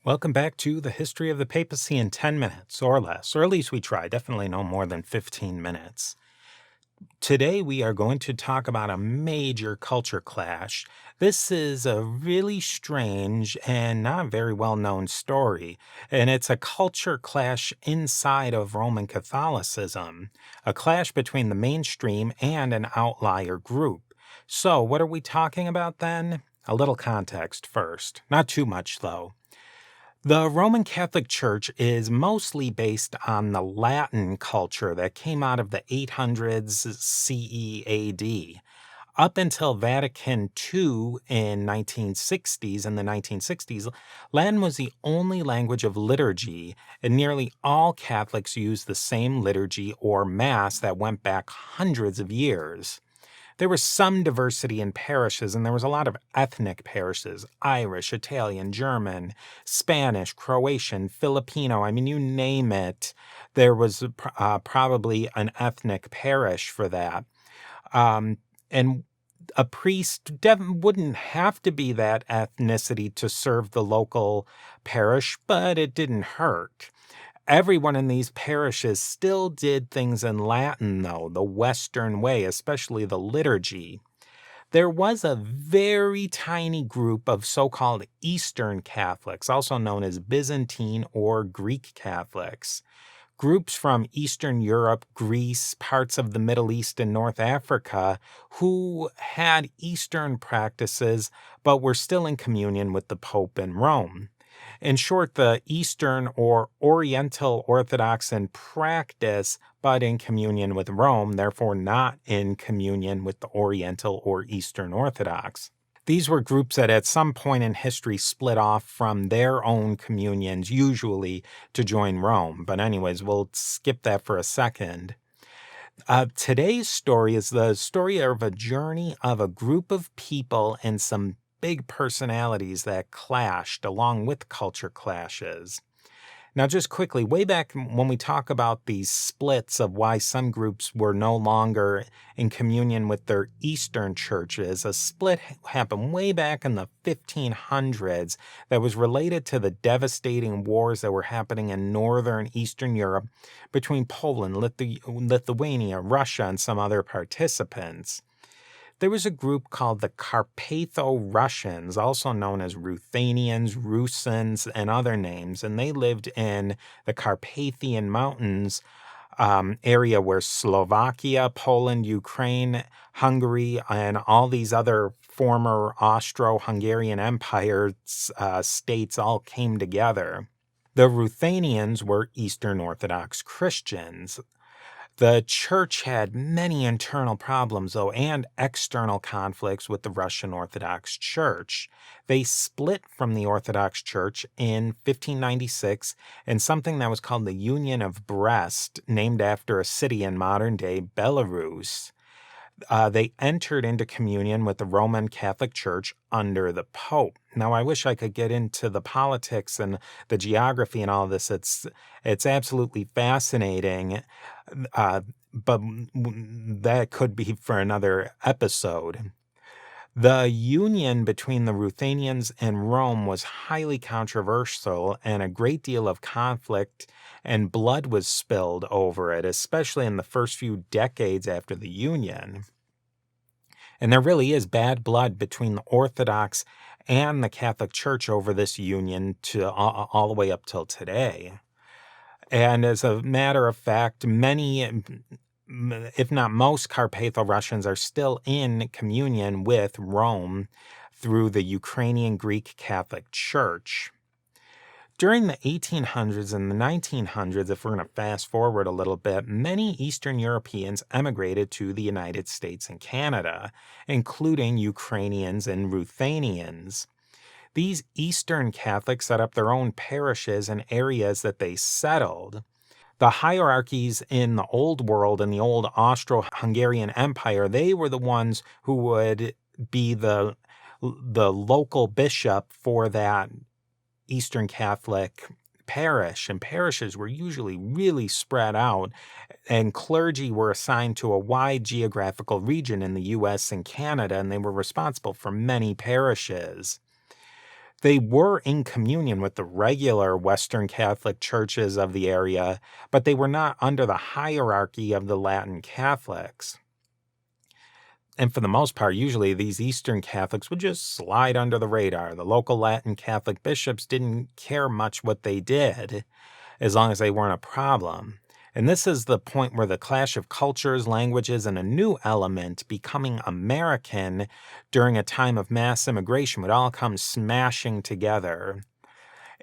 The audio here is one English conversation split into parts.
Welcome back to the history of the papacy in 10 minutes or less, or at least we try, definitely no more than 15 minutes. Today we are going to talk about a major culture clash. This is a really strange and not very well known story, and it's a culture clash inside of Roman Catholicism, a clash between the mainstream and an outlier group. So, what are we talking about then? A little context first, not too much though. The Roman Catholic Church is mostly based on the Latin culture that came out of the 800s CE AD. Up until Vatican II in the 1960s, Latin was the only language of liturgy, and nearly all Catholics used the same liturgy or Mass that went back hundreds of years. There was some diversity in parishes, and there was a lot of ethnic parishes: Irish, Italian, German, Spanish, Croatian, Filipino. I mean, you name it. There was probably an ethnic parish for that. And a priest wouldn't have to be that ethnicity to serve the local parish, but it didn't hurt. Everyone in these parishes still did things in Latin, though, the Western way, especially the liturgy. There was a very tiny group of so-called Eastern Catholics, also known as Byzantine or Greek Catholics. Groups from Eastern Europe, Greece, parts of the Middle East, and North Africa who had Eastern practices but were still in communion with the Pope in Rome. In short, the Eastern or Oriental Orthodox in practice, but in communion with Rome, therefore not in communion with the Oriental or Eastern Orthodox. These were groups that at some point in history split off from their own communions, usually to join Rome. But anyways, we'll skip that for a second. Today's story is the story of a journey of a group of people and some big personalities that clashed along with culture clashes. Now, just quickly, way back when we talk about these splits of why some groups were no longer in communion with their Eastern churches, a split happened way back in the 1500s that was related to the devastating wars that were happening in Northern Eastern Europe between Poland, Lithuania, Russia, and some other participants. There was a group called the Carpatho-Russians, also known as Ruthenians, Rusins, and other names, and they lived in the Carpathian Mountains area where Slovakia, Poland, Ukraine, Hungary, and all these other former Austro-Hungarian Empire states all came together. The Ruthenians were Eastern Orthodox Christians. The church had many internal problems, though, and external conflicts with the Russian Orthodox Church. They split from the Orthodox Church in 1596 in something that was called the Union of Brest, named after a city in modern-day Belarus. They entered into communion with the Roman Catholic Church under the Pope. Now, I wish I could get into the politics and the geography and all this. It's absolutely fascinating, but that could be for another episode. The union between the Ruthenians and Rome was highly controversial, and a great deal of conflict and blood was spilled over it, especially in the first few decades after the union. And there really is bad blood between the Orthodox and the Catholic Church over this union to all the way up till today. And as a matter of fact, many, if not most, Carpatho-Russians are still in communion with Rome through the Ukrainian Greek Catholic Church. During the 1800s and the 1900s, if we're going to fast forward a little bit, many Eastern Europeans emigrated to the United States and Canada, including Ukrainians and Ruthenians. These Eastern Catholics set up their own parishes and areas that they settled. The hierarchies in the Old World and the old Austro-Hungarian Empire, they were the ones who would be the local bishop for that Eastern Catholic parish, and parishes were usually really spread out, and clergy were assigned to a wide geographical region in the U.S. and Canada, and they were responsible for many parishes. They were in communion with the regular Western Catholic churches of the area, but they were not under the hierarchy of the Latin Catholics. And for the most part, usually these Eastern Catholics would just slide under the radar. The local Latin Catholic bishops didn't care much what they did, as long as they weren't a problem. And this is the point where the clash of cultures, languages, and a new element, becoming American during a time of mass immigration, would all come smashing together.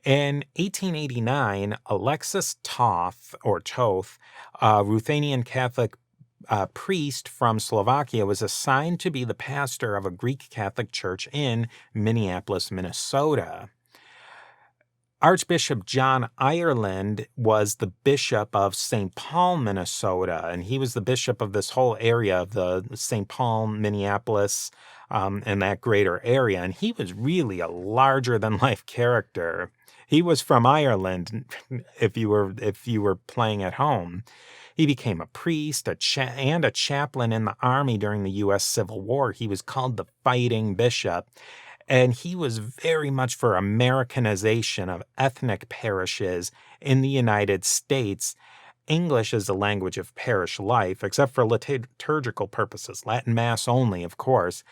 In 1889, Alexis Toth, a Ruthenian Catholic priest from Slovakia, was assigned to be the pastor of a Greek Catholic church in Minneapolis, Minnesota. Archbishop John Ireland was the bishop of St. Paul, Minnesota, and he was the bishop of this whole area of the St. Paul, Minneapolis, and that greater area. And he was really a larger-than-life character. He was from Ireland, if you were playing at home. He became a priest and a chaplain in the army during the U.S. Civil War. He was called the Fighting Bishop. And he was very much for Americanization of ethnic parishes in the United States. English is the language of parish life, except for liturgical purposes, Latin Mass only, of course.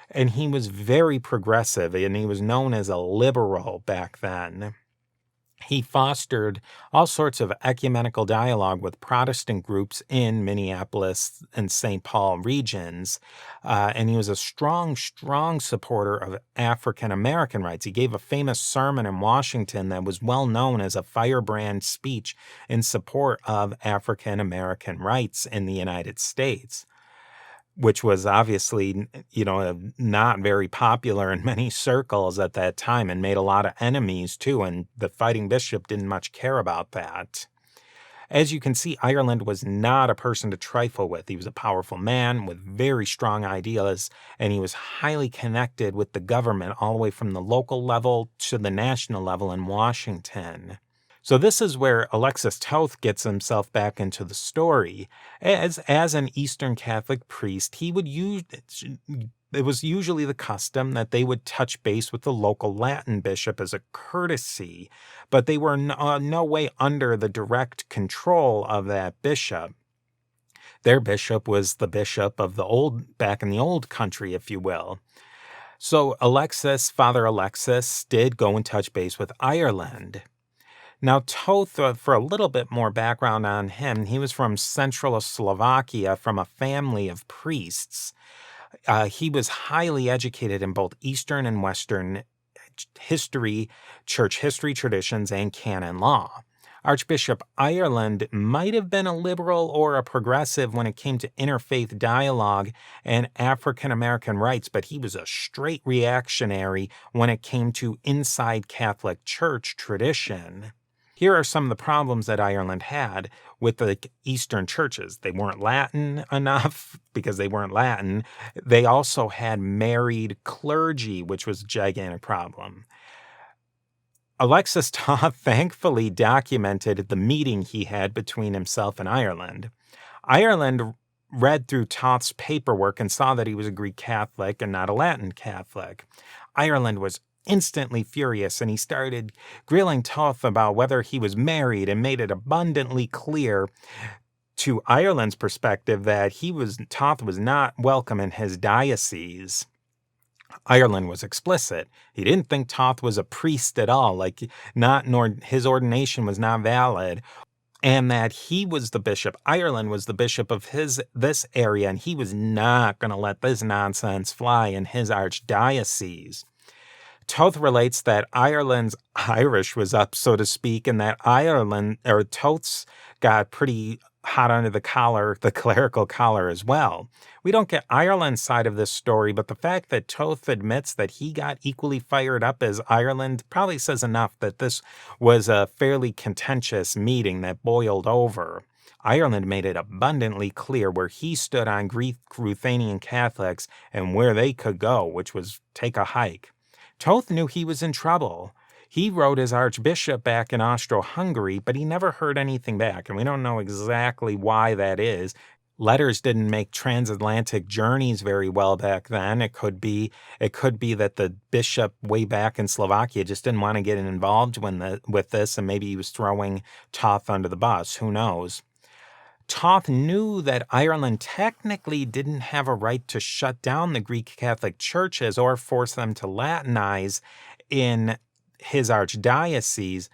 And he was very progressive, and he was known as a liberal back then. He fostered all sorts of ecumenical dialogue with Protestant groups in Minneapolis and St. Paul regions, and he was a strong supporter of African American rights. He gave a famous sermon in Washington that was well known as a firebrand speech in support of African American rights in the United States, which was obviously, not very popular in many circles at that time and made a lot of enemies too, and the Fighting Bishop didn't much care about that. As you can see, Ireland was not a person to trifle with. He was a powerful man with very strong ideas, and he was highly connected with the government all the way from the local level to the national level in Washington. So this is where Alexis Toth gets himself back into the story. As an Eastern Catholic priest, it was usually the custom that they would touch base with the local Latin bishop as a courtesy, but they were no way under the direct control of that bishop. Their bishop was the bishop of back in the old country, if you will. So Father Alexis did go and touch base with Ireland. Now, Toth, for a little bit more background on him, he was from central Slovakia from a family of priests. He was highly educated in both Eastern and Western history, church history traditions, and canon law. Archbishop Ireland might have been a liberal or a progressive when it came to interfaith dialogue and African American rights, but he was a straight reactionary when it came to inside Catholic Church tradition. Here are some of the problems that Ireland had with the Eastern churches. They weren't Latin enough because they weren't Latin. They also had married clergy, which was a gigantic problem. Alexis Toth thankfully documented the meeting he had between himself and Ireland. Ireland read through Toth's paperwork and saw that he was a Greek Catholic and not a Latin Catholic. Ireland was instantly furious, and he started grilling Toth about whether he was married and made it abundantly clear to Ireland's perspective that Toth was not welcome in his diocese. Ireland was explicit. He didn't think Toth was a priest at all, nor his ordination was not valid, and that he was the bishop. Ireland was the bishop of this area, and he was not going to let this nonsense fly in his archdiocese. Toth relates that Ireland's Irish was up, so to speak, and that Toth's got pretty hot under the clerical collar as well. We don't get Ireland's side of this story, but the fact that Toth admits that he got equally fired up as Ireland probably says enough that this was a fairly contentious meeting that boiled over. Ireland made it abundantly clear where he stood on Greek Ruthenian Catholics and where they could go, which was take a hike. Toth knew he was in trouble. He wrote his archbishop back in Austro-Hungary, but he never heard anything back, and we don't know exactly why that is. letters didn't make transatlantic journeys very well back then. It could be that the bishop way back in Slovakia just didn't want to get involved with this, and maybe he was throwing Thoth under the bus. Who knows? Thoth knew that Ireland technically didn't have a right to shut down the Greek Catholic churches or force them to Latinize in his archdiocese,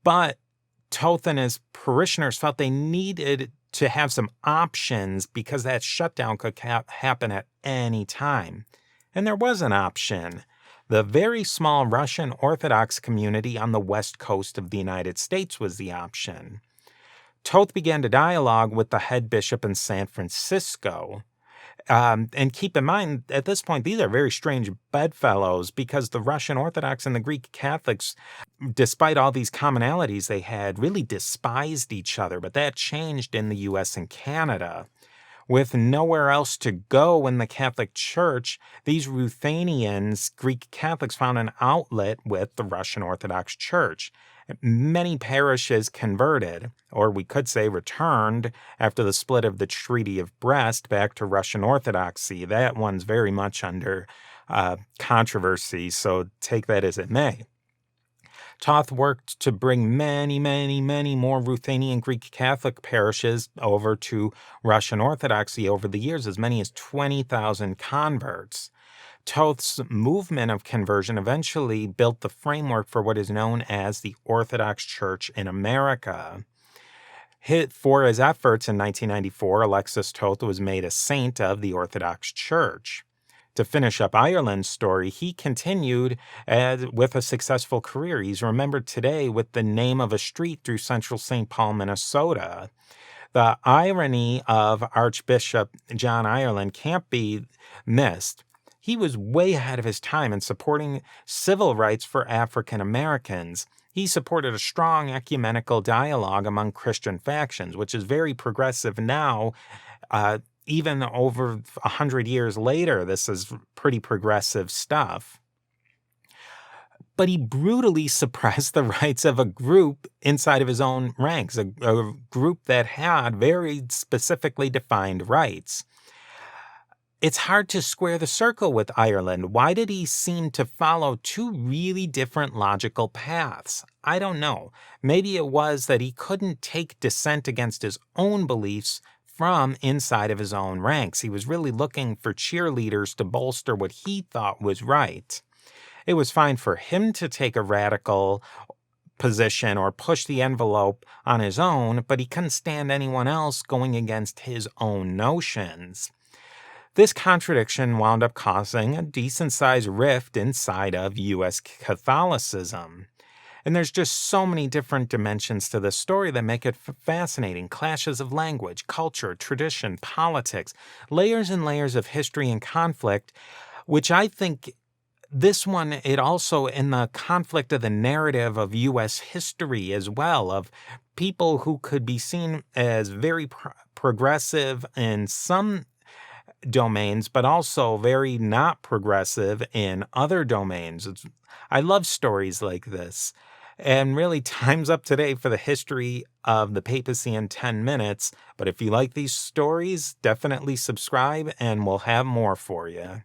but Thoth and his parishioners felt they needed to have some options because that shutdown could happen at any time. And there was an option. The very small Russian Orthodox community on the west coast of the United States was the option. Thoth began to dialogue with the head bishop in San Francisco. And keep in mind, at this point, these are very strange bedfellows because the Russian Orthodox and the Greek Catholics, despite all these commonalities they had, really despised each other. But that changed in the U.S. and Canada. With nowhere else to go in the Catholic Church, these Ruthenians, Greek Catholics, found an outlet with the Russian Orthodox Church. Many parishes converted, or we could say returned, after the split of the Treaty of Brest back to Russian Orthodoxy. That one's very much under controversy, so take that as it may. Thoth worked to bring many, many, many more Ruthenian Greek Catholic parishes over to Russian Orthodoxy over the years, as many as 20,000 converts. Thoth's movement of conversion eventually built the framework for what is known as the Orthodox Church in America. For his efforts in 1994, Alexis Thoth was made a saint of the Orthodox Church. To finish up Ireland's story, he continued with a successful career. He's remembered today with the name of a street through central St. Paul, Minnesota. The irony of Archbishop John Ireland can't be missed. He was way ahead of his time in supporting civil rights for African Americans. He supported a strong ecumenical dialogue among Christian factions, which is very progressive now. Even over 100 years later, this is pretty progressive stuff. But he brutally suppressed the rights of a group inside of his own ranks, a group that had very specifically defined rights. It's hard to square the circle with Ireland. Why did he seem to follow two really different logical paths? I don't know. Maybe it was that he couldn't take dissent against his own beliefs from inside of his own ranks. He was really looking for cheerleaders to bolster what he thought was right. It was fine for him to take a radical position or push the envelope on his own, but he couldn't stand anyone else going against his own notions. This contradiction wound up causing a decent-sized rift inside of U.S. Catholicism. And there's just so many different dimensions to this story that make it fascinating. Clashes of language, culture, tradition, politics, layers and layers of history and conflict, which I think this one, it also in the conflict of the narrative of U.S. history as well, of people who could be seen as very progressive in some domains, but also very not progressive in other domains. I love stories like this. And really, time's up today for the history of the papacy in 10 minutes. But if you like these stories, definitely subscribe and we'll have more for you.